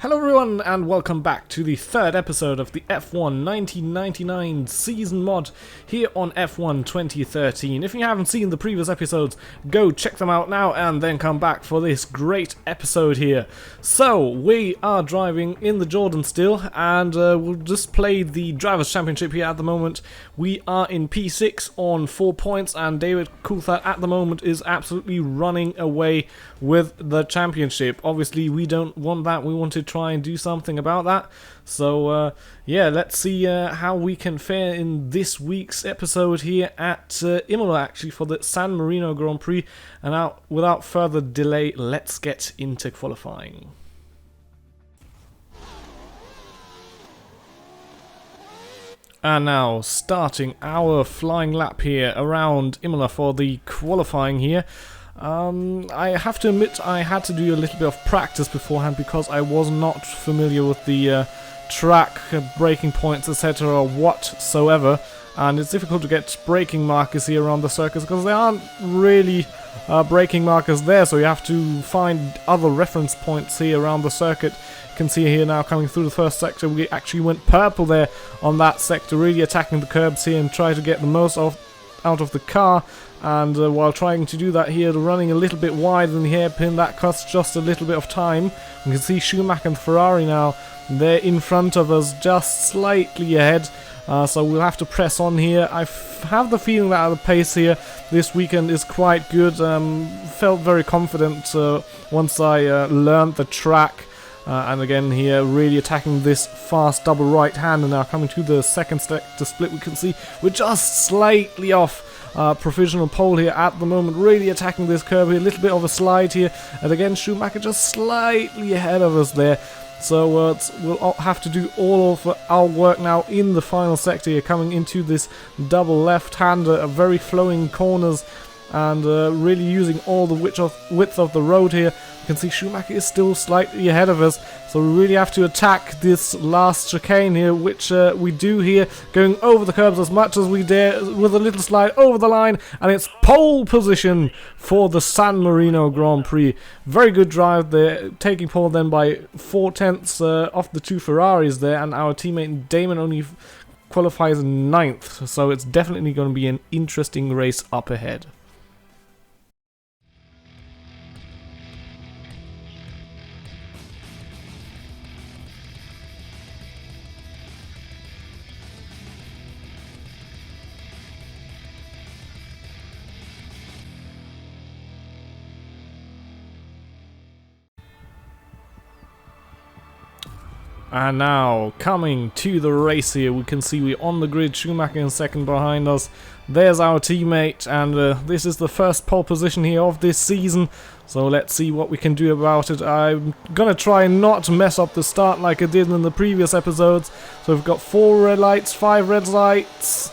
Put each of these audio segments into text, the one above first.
Hello everyone and welcome back to the third episode of the F1 1999 season mod here on F1 2013. If you haven't seen the previous episodes, go check them out now and then come back for this great episode here. So, we are driving in the Jordan still and we'll just play the Drivers' Championship here at the moment. We are in P6 on 4 points and David Coulthard at the moment is absolutely running away with the championship. Obviously we don't want that, we want to try and do something about that. So yeah, let's see how we can fare in this week's episode here at Imola, actually, for the San Marino Grand Prix. And now, without further delay, let's get into qualifying. And now, starting our flying lap here around Imola for the qualifying here. I have to admit I had to do a little bit of practice beforehand because I was not familiar with the track, braking points, etc. whatsoever, and it's difficult to get braking markers here around the circus because there aren't really braking markers there, so you have to find other reference points here around the circuit. You can see here now coming through the first sector, we actually went purple there on that sector, really attacking the curbs here and try to get the most out of the car. And while trying to do that here, running a little bit wide than the hairpin, that costs just a little bit of time. You can see Schumacher and Ferrari now, they're in front of us, just slightly ahead. So we'll have to press on here. I have the feeling that the pace here this weekend is quite good. Felt very confident once I learned the track. And again here, really attacking this fast double right hand. And now coming to the second sector split, we can see we're just slightly off provisional pole here at the moment, really attacking this curve here, a little bit of a slide here, and again Schumacher just slightly ahead of us there. So we'll have to do all of our work now in the final sector here, coming into this double left-hander, very flowing corners, and really using all the width of the road here. You can see Schumacher is still slightly ahead of us, so we really have to attack this last chicane here, which we do here, going over the curbs as much as we dare, with a little slide over the line, and it's pole position for the San Marino Grand Prix. Very good drive there, taking pole then by 4/10 off the two Ferraris there, and our teammate Damon only qualifies 9th, so it's definitely going to be an interesting race up ahead. And now, coming to the race here, we can see we're on the grid, Schumacher in second behind us. There's our teammate, and this is the first pole position here of this season. So let's see what we can do about it. I'm gonna try not to mess up the start like I did in the previous episodes. So we've got 4 red lights, 5 red lights,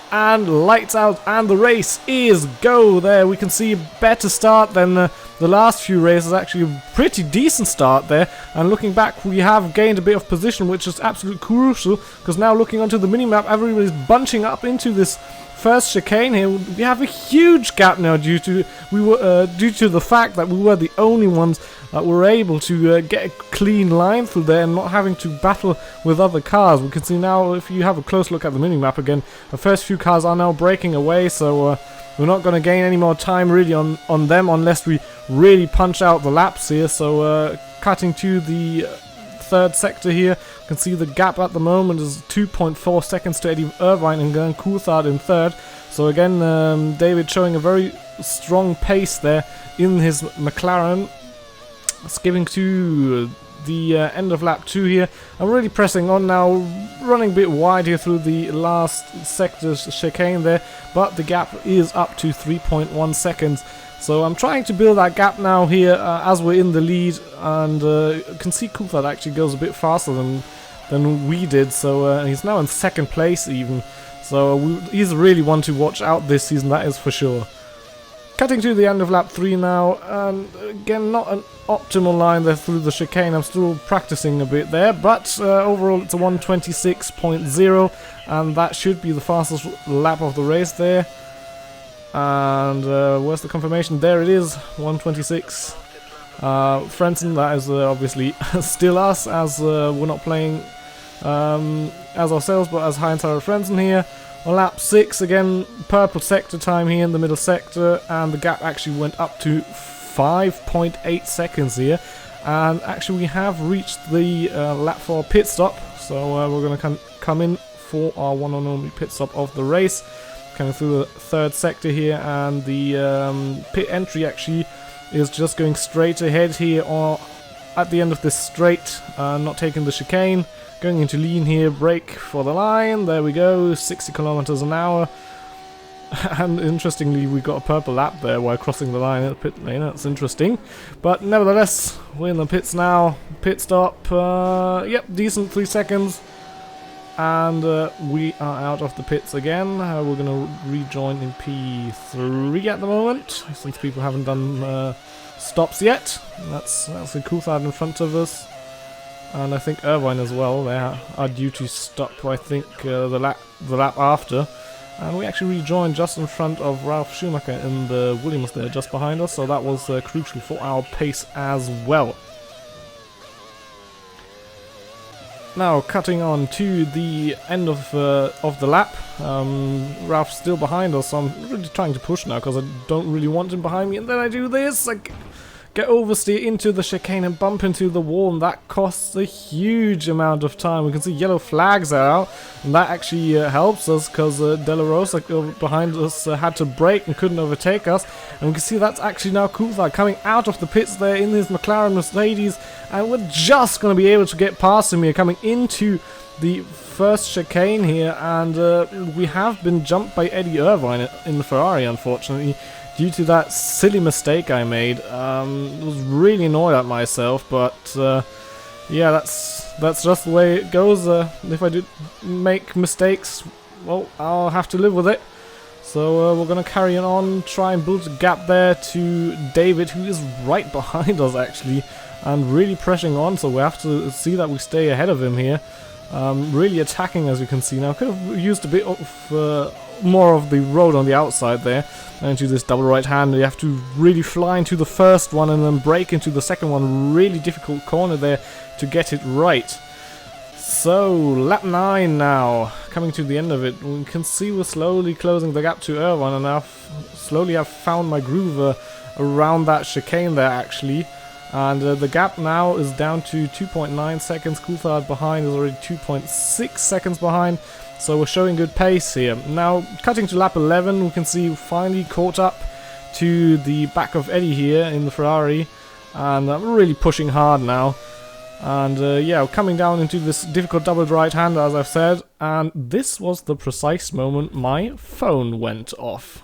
and lights out, and the race is go. There we can see a better start than the last few races. Actually a pretty decent start there, and looking back we have gained a bit of position, which is absolutely crucial, because now looking onto the minimap, everybody's bunching up into this first chicane here. We have a huge gap now due to the fact that we were the only ones that were able to get a clean line through there and not having to battle with other cars. We can see now, if you have a close look at the minimap again, the first few cars are now breaking away, so we're not going to gain any more time really on them unless we really punch out the laps here. So cutting to the third sector here, you can see the gap at the moment is 2.4 seconds to Eddie Irvine and then Coulthard in third. So again, David showing a very strong pace there in his McLaren. Skipping to the end of lap 2 here. I'm really pressing on now, running a bit wide here through the last sector chicane there, but the gap is up to 3.1 seconds. So I'm trying to build that gap now here as we're in the lead, and you can see Coulthard actually goes a bit faster than we did, so he's now in second place even. So he's really one to watch out this season, that is for sure. Cutting to the end of lap 3 now, and again not an optimal line there through the chicane. I'm still practicing a bit there, but overall it's a 1:26.0, and that should be the fastest lap of the race there. And where's the confirmation? There it is, 1:26. Frentzen, that is obviously still us, as we're not playing as ourselves, but as Heinz Harald Frentzen here. On lap 6, again, purple sector time here in the middle sector, and the gap actually went up to 5.8 seconds here. And actually we have reached the lap for pit stop, so we're going to come in for our one and only pit stop of the race. Coming through the third sector here, and the pit entry actually is just going straight ahead here or at the end of this straight, not taking the chicane. Going into lean here, brake for the line, there we go, 60 kilometers an hour. And interestingly, we got a purple lap there while crossing the line at the pit lane. That's interesting. But nevertheless, we're in the pits now. Pit stop, yep, decent 3 seconds. And we are out of the pits again. We're going to rejoin in P3 at the moment, since people haven't done stops yet. That's the Coulthard in front of us. And I think Irvine as well. They are due to stop, I think, the lap after. And we actually rejoined just in front of Ralf Schumacher in the Williams there, just behind us. So that was crucial for our pace as well. Now cutting on to the end of the lap. Ralph's still behind us, so I'm really trying to push now because I don't really want him behind me. And then I do this. I get oversteer into the chicane and bump into the wall, and that costs a huge amount of time. We can see yellow flags are out, and that actually helps us because De La Rosa behind us had to brake and couldn't overtake us. And we can see that's actually now Coulthard coming out of the pits there in his McLaren Mercedes, and we're just going to be able to get past him here coming into the first chicane here. And we have been jumped by Eddie Irvine in the Ferrari, unfortunately, due to that silly mistake I made. I was really annoyed at myself, but yeah, that's just the way it goes. If I do make mistakes, well, I'll have to live with it. So we're going to carry on, try and build a gap there to David, who is right behind us actually, and really pressing on, so we have to see that we stay ahead of him here. Really attacking, as you can see now. Could have used a bit of more of the road on the outside there, and into this double right hand. You have to really fly into the first one and then brake into the second one. Really difficult corner there to get it right. So lap 9 now, coming to the end of it. We can see we're slowly closing the gap to Irvine, and I've slowly found my groove around that chicane there actually. And the gap now is down to 2.9 seconds. Coulthard behind is already 2.6 seconds behind. So we're showing good pace here. Now, cutting to lap 11, we can see we finally caught up to the back of Eddie here in the Ferrari. And I'm really pushing hard now. And yeah, coming down into this difficult double right-hander, as I've said. And this was the precise moment my phone went off.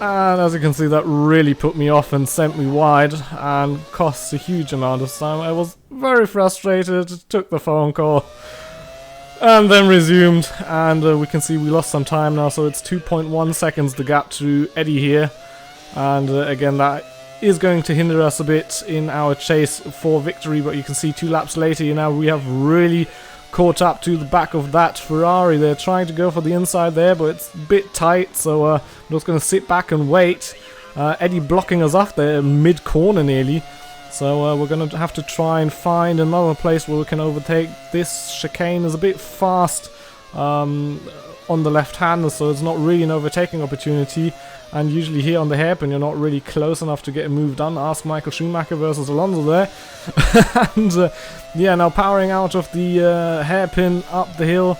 And as you can see, that really put me off and sent me wide and cost a huge amount of time. I was very frustrated, took the phone call and then resumed, and we can see we lost some time now, so it's 2.1 seconds the gap to Eddie here. And again, that is going to hinder us a bit in our chase for victory, but you can see 2 laps later now we have really caught up to the back of that Ferrari. They're trying to go for the inside there, but it's a bit tight, so I'm just going to sit back and wait. Eddie blocking us off there mid-corner nearly, so we're going to have to try and find another place where we can overtake. This chicane is a bit fast on the left-hander, so it's not really an overtaking opportunity. And usually here on the hairpin you're not really close enough to get a move done. Ask Michael Schumacher versus Alonso there. And yeah, now powering out of the hairpin up the hill.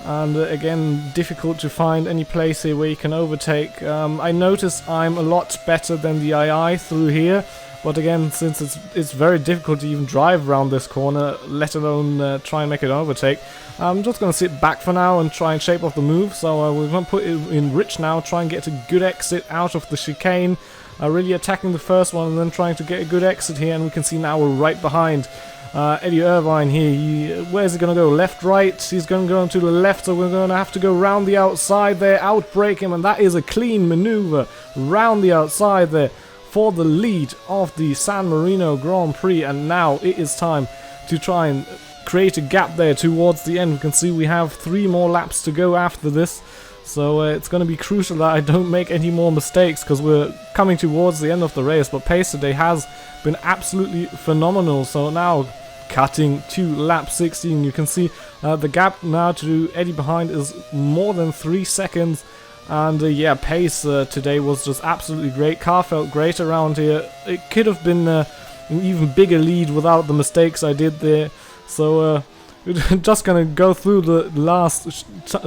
And again, difficult to find any place here where you can overtake. I noticed I'm a lot better than the II through here. But again, since it's very difficult to even drive around this corner, let alone try and make it overtake, I'm just going to sit back for now and try and shape off the move. So we're going to put it in rich now, try and get a good exit out of the chicane. Really attacking the first one and then trying to get a good exit here. And we can see now we're right behind Eddie Irvine here. Where's he going to go? Left, right? He's going to go to the left, so we're going to have to go round the outside there, outbrake him. And that is a clean maneuver round the outside there for the lead of the San Marino Grand Prix. And now it is time to try and create a gap there towards the end. We can see we have 3 more laps to go after this, So it's going to be crucial that I don't make any more mistakes, because we're coming towards the end of the race. But pace today has been absolutely phenomenal. So now cutting to lap 16, you can see the gap now to Eddie behind is more than 3 seconds. And yeah, pace today was just absolutely great. Car felt great around here. It could have been an even bigger lead without the mistakes I did there. So we're just gonna go through the last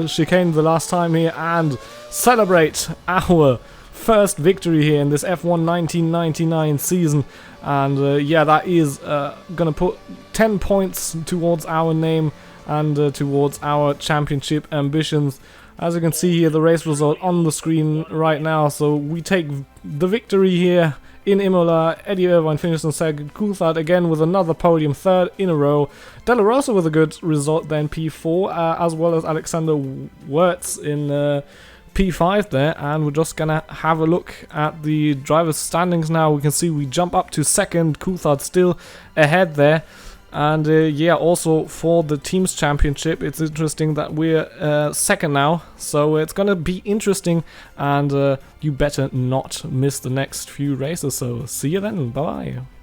chicane the last time here and celebrate our first victory here in this F1 1999 season. And yeah, that is gonna put 10 points towards our name and towards our championship ambitions. As you can see here, the race result on the screen right now. So we take the victory here in Imola. Eddie Irvine finished in second. Coulthard again with another podium, third in a row. Della Rosa with a good result then, P4, as well as Alexander Wirtz in P5 there. And we're just gonna have a look at the drivers' standings now. We can see we jump up to second. Coulthard still ahead there. And yeah, also for the teams championship, it's interesting that we're second now, so it's gonna be interesting, and you better not miss the next few races. So see you then, bye bye.